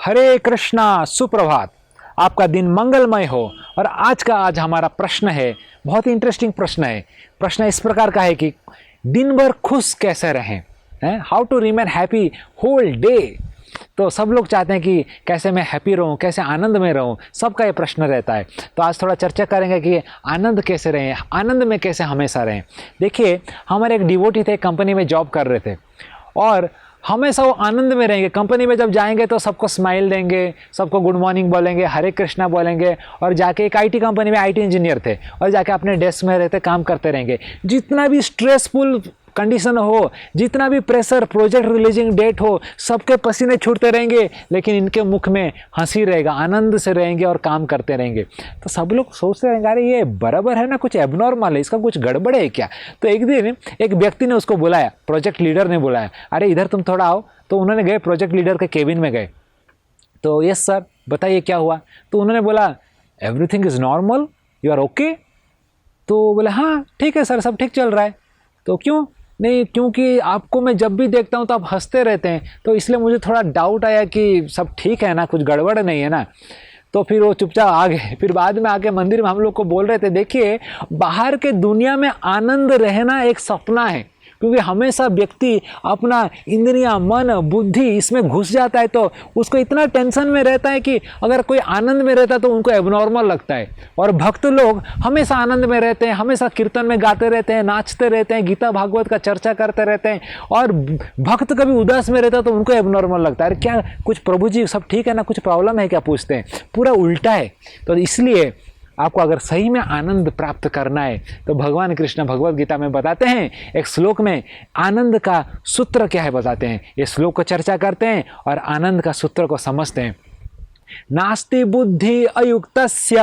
हरे कृष्णा, सुप्रभात। आपका दिन मंगलमय हो। और आज हमारा प्रश्न है, बहुत ही इंटरेस्टिंग प्रश्न है। प्रश्न इस प्रकार का है कि दिन भर खुश कैसे रहें, how to remain happy whole day. तो सब लोग चाहते हैं कि कैसे मैं हैप्पी रहूं, कैसे आनंद में रहूं, सबका ये प्रश्न रहता है। तो आज थोड़ा चर्चा करेंगे कि आनंद कैसे रहें, आनंद में कैसे हमेशा रहें। देखिए, हमारे एक डिवोटी थे, कंपनी में जॉब कर रहे थे और हमेशा वो आनंद में रहेंगे। कंपनी में जब जाएंगे तो सबको स्माइल देंगे, सबको गुड मॉर्निंग बोलेंगे, हरे कृष्णा बोलेंगे और जाके एक आईटी कंपनी में आईटी इंजीनियर थे और जाके अपने डेस्क में रहते काम करते रहेंगे। जितना भी स्ट्रेसफुल कंडीशन हो, जितना भी प्रेशर, प्रोजेक्ट रिलीजिंग डेट हो, सबके पसीने छूटते रहेंगे, लेकिन इनके मुख में हंसी रहेगा, आनंद से रहेंगे और काम करते रहेंगे। तो सब लोग सोचते रहेंगे, अरे ये बराबर है ना, कुछ एबनॉर्मल है, इसका कुछ गड़बड़ है क्या। तो एक दिन एक व्यक्ति ने उसको बुलाया, प्रोजेक्ट लीडर ने बुलाया, अरे इधर तुम थोड़ा आओ। तो उन्होंने गए, प्रोजेक्ट लीडर के केबिन में गए। तो यस सर, बताइए क्या हुआ। तो उन्होंने बोला, everything is normal, you are okay. तो बोले हाँ ठीक है सर, सब ठीक चल रहा है। तो क्यों? नहीं, क्योंकि आपको मैं जब भी देखता हूँ तो आप हंसते रहते हैं, तो इसलिए मुझे थोड़ा डाउट आया कि सब ठीक है ना, कुछ गड़बड़ नहीं है ना। तो फिर वो चुपचाप आ गए। फिर बाद में आके मंदिर में हम लोग को बोल रहे थे, देखिए बाहर के दुनिया में आनंद रहना एक सपना है, क्योंकि हमेशा व्यक्ति अपना इंद्रियां, मन, बुद्धि इसमें घुस जाता है तो उसको इतना टेंशन में रहता है कि अगर कोई आनंद में रहता है तो उनको एबनॉर्मल लगता है। और भक्त लोग हमेशा आनंद में रहते हैं, हमेशा कीर्तन में गाते रहते हैं, नाचते रहते हैं, गीता भागवत का चर्चा करते रहते हैं। और भक्त कभी उदास में रहता है तो उनको एबनॉर्मल लगता है, अरे क्या कुछ प्रभु जी सब ठीक है ना, कुछ प्रॉब्लम है क्या, पूछते हैं। पूरा उल्टा है। तो इसलिए आपको अगर सही में आनंद प्राप्त करना है तो भगवान कृष्ण भगवद गीता में बताते हैं, एक श्लोक में आनंद का सूत्र क्या है बताते हैं। ये श्लोक को चर्चा करते हैं और आनंद का सूत्र को समझते हैं। नास्ति बुद्धि अयुक्तस्य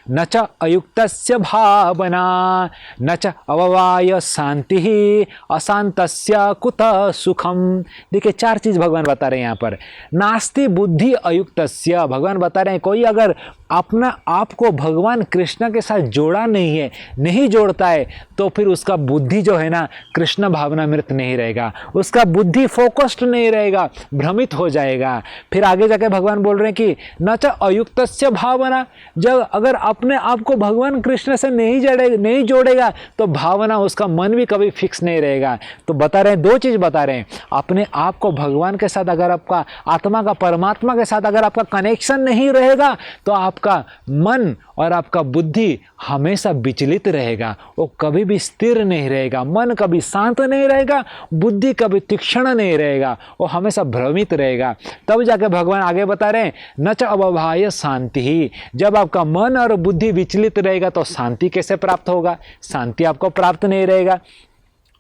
न च अयुक्तस्य भावना न च अववाय शांति अशांतस्य कुतः सुखम। देखिए, चार चीज भगवान बता रहे हैं यहाँ पर। नास्ति बुद्धि अयुक्तस्य, भगवान बता रहे हैं कोई अगर अपना आप को भगवान कृष्ण के साथ जोड़ा नहीं है, नहीं जोड़ता है, तो फिर उसका बुद्धि जो है ना कृष्ण भावना मृत नहीं रहेगा, उसका बुद्धि फोकस्ड नहीं रहेगा, भ्रमित हो जाएगा। फिर आगे जाके भगवान बोल रहे हैं कि न च अयुक्तस्य भावना, जब अगर अपने आप को भगवान कृष्ण से नहीं जोड़ेगा तो भावना, उसका मन भी कभी फिक्स नहीं रहेगा। तो बता रहे हैं, दो चीज बता रहे हैं, अपने आप को भगवान के साथ, अगर आपका आत्मा का परमात्मा के साथ अगर आपका कनेक्शन नहीं रहेगा तो आपका मन और आपका बुद्धि हमेशा विचलित रहेगा, वो कभी भी स्थिर नहीं रहेगा, मन कभी शांत नहीं रहेगा, बुद्धि कभी तीक्ष्ण नहीं रहेगा, वो हमेशा भ्रमित रहेगा। तब जाके भगवान आगे बता रहे हैं, न च अववाय शांति ही, जब आपका मन और बुद्धि विचलित रहेगा तो शांति कैसे प्राप्त होगा, शांति आपको प्राप्त नहीं रहेगा।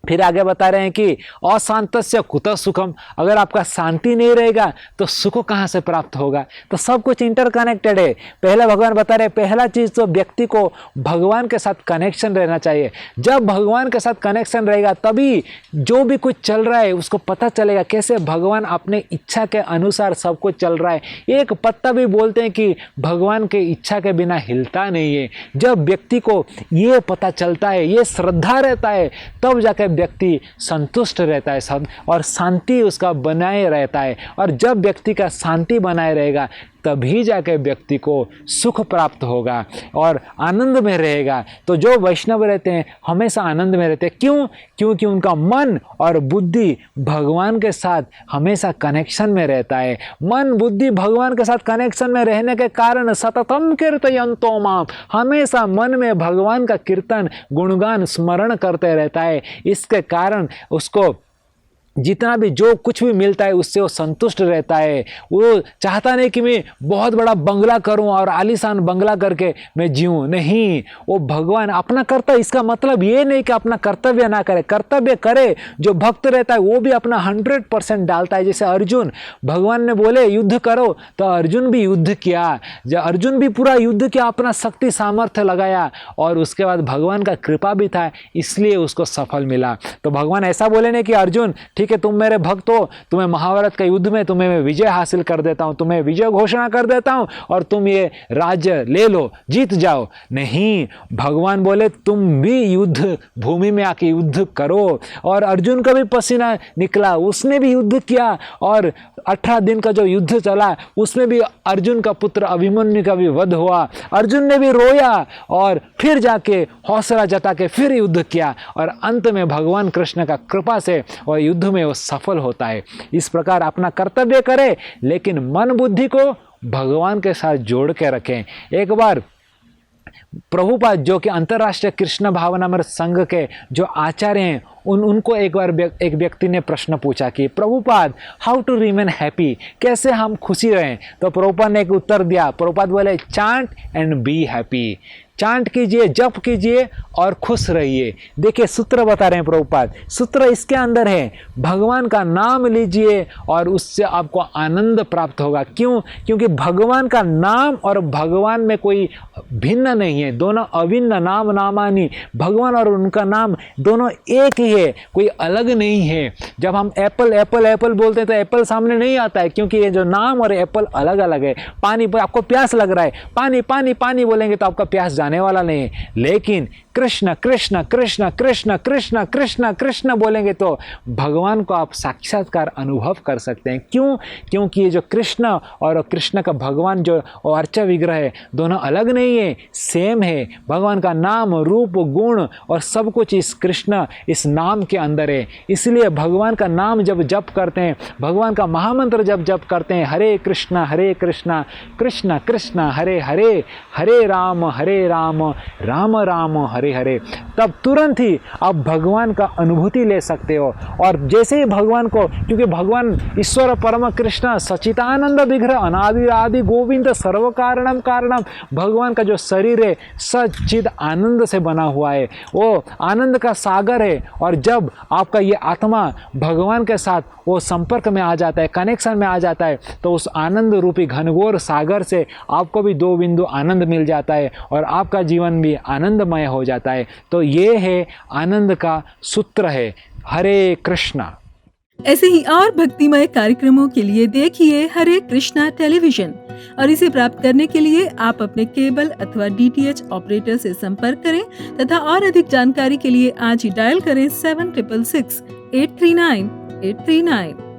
फिर आगे बता रहे हैं कि अशांतस्य कुतः सुखम, अगर आपका शांति नहीं रहेगा तो सुख कहाँ से प्राप्त होगा। तो सब कुछ इंटरकनेक्टेड है। पहला भगवान बता रहे हैं, पहला चीज तो व्यक्ति को भगवान के साथ कनेक्शन रहना चाहिए। जब भगवान के साथ कनेक्शन रहेगा तभी जो भी कुछ चल रहा है उसको पता चलेगा कैसे भगवान अपने इच्छा के अनुसार सब कुछ चल रहा है। एक पत्ता भी बोलते हैं कि भगवान के इच्छा के बिना हिलता नहीं है। जब व्यक्ति को ये पता चलता है, ये श्रद्धा रहता है, तब जाकर व्यक्ति संतुष्ट रहता है और शांति उसका बनाए रहता है। और जब व्यक्ति का शांति बनाए रहेगा तभी जाके व्यक्ति को सुख प्राप्त होगा और आनंद में रहेगा। तो जो वैष्णव रहते हैं हमेशा आनंद में रहते हैं। क्यों? क्योंकि उनका मन और बुद्धि भगवान के साथ हमेशा कनेक्शन में रहता है। मन बुद्धि भगवान के साथ कनेक्शन में रहने के कारण सततम कीर्तयन्तो माम, हमेशा मन में भगवान का कीर्तन, गुणगान, स्मरण करते रहता है। इसके कारण उसको जितना भी जो कुछ भी मिलता है उससे वो संतुष्ट रहता है। वो चाहता नहीं कि मैं बहुत बड़ा बंगला करूं और आलीशान बंगला करके मैं जीऊं, नहीं, वो भगवान अपना कर्तव्य, इसका मतलब ये नहीं कि अपना कर्तव्य ना करे, कर्तव्य करे। जो भक्त रहता है वो भी अपना 100% डालता है। जैसे अर्जुन, भगवान ने बोले युद्ध करो तो अर्जुन भी युद्ध किया, अर्जुन भी पूरा युद्ध किया, अपना शक्ति सामर्थ्य लगाया और उसके बाद भगवान का कृपा भी था, इसलिए उसको सफल मिला। तो भगवान ऐसा बोले नहीं कि अर्जुन ठीक ठीक है तुम मेरे भक्त हो, तुम्हें महाभारत के युद्ध में तुम्हें मैं विजय हासिल कर देता हूं, तुम्हें विजय घोषणा कर देता हूं और तुम ये राज्य ले लो, जीत जाओ। नहीं, भगवान बोले तुम भी युद्ध भूमि में आके युद्ध करो। और अर्जुन का भी पसीना निकला, उसने भी युद्ध किया और 18 दिन का जो युद्ध चला उसमें भी अर्जुन का पुत्र अभिमन्यु का भी वध हुआ। अर्जुन ने भी रोया और फिर जाके हौसला जता के फिर युद्ध किया और अंत में भगवान कृष्ण का कृपा से और युद्ध में वो सफल होता है। इस प्रकार अपना कर्तव्य करें, लेकिन मन बुद्धि को भगवान के साथ जोड़ के रखें। एक बार प्रभुपाद जो कि अंतर्राष्ट्रीय कृष्ण भावनामृत संघ के जो आचार्य हैं, उनको एक बार एक व्यक्ति ने प्रश्न पूछा कि Prabhupada how to remain happy, कैसे हम खुशी रहें। तो प्रभुपाद ने एक उत्तर दिया। प्रभुपाद बोले chant and be happy, chant कीजिए, जप कीजिए और खुश रहिए। देखिए सूत्र बता रहे हैं प्रभुपाद, सूत्र इसके अंदर है, भगवान का नाम लीजिए और उससे आपको आनंद प्राप्त होगा। क्यों? क्योंकि भगवान का नाम और भगवान में कोई भिन्न नहीं है, दोनों अभिन्न नाम नामानी, भगवान और उनका नाम दोनों एक ही है, कोई अलग नहीं है। जब हम एप्पल एप्पल एप्पल बोलते हैं तो एप्पल सामने नहीं आता है, क्योंकि ये जो नाम और एप्पल अलग अलग है। पानी, आपको प्यास लग रहा है, पानी पानी पानी बोलेंगे तो आपका प्यास जाने वाला नहीं है, लेकिन कृष्ण कृष्ण कृष्ण कृष्ण कृष्ण कृष्ण कृष्ण बोलेंगे तो भगवान को आप साक्षात्कार अनुभव कर सकते हैं। क्यों? क्योंकि ये जो कृष्ण और कृष्ण का भगवान जो अर्चा विग्रह है, दोनों अलग नहीं है, सेम है। भगवान का नाम, रूप, गुण और सब कुछ इस कृष्ण, इस नाम के अंदर है। इसलिए भगवान का नाम जब जप करते हैं, भगवान का महामंत्र जब जप करते हैं, हरे कृष्णा कृष्ण कृष्ण हरे हरे, हरे राम राम राम हरे हरे, तब तुरंत ही आप भगवान का अनुभूति ले सकते हो। और जैसे ही भगवान को, क्योंकि भगवान ईश्वर परम कृष्ण सच्चिदानंद विग्रह अनादि आदि गोविंद सर्व कारणम कारणम, भगवान का जो शरीर है सच्चिद आनंद से बना हुआ है, वो आनंद का सागर है। और जब आपका ये आत्मा भगवान के साथ वो संपर्क में आ जाता है, कनेक्शन में आ जाता है, तो उस आनंद रूपी घनघोर सागर से आपको भी 2 बिंदु आनंद मिल जाता है और आपका जीवन भी आनंदमय हो जाता है। तो ये है आनंद का सूत्र है, हरे कृष्णा। ऐसे ही और भक्तिमय कार्यक्रमों के लिए देखिए हरे कृष्णा टेलीविजन, और इसे प्राप्त करने के लिए आप अपने केबल अथवा DTH ऑपरेटर से संपर्क करें तथा और अधिक जानकारी के लिए आज ही डायल करें 7666 839 839।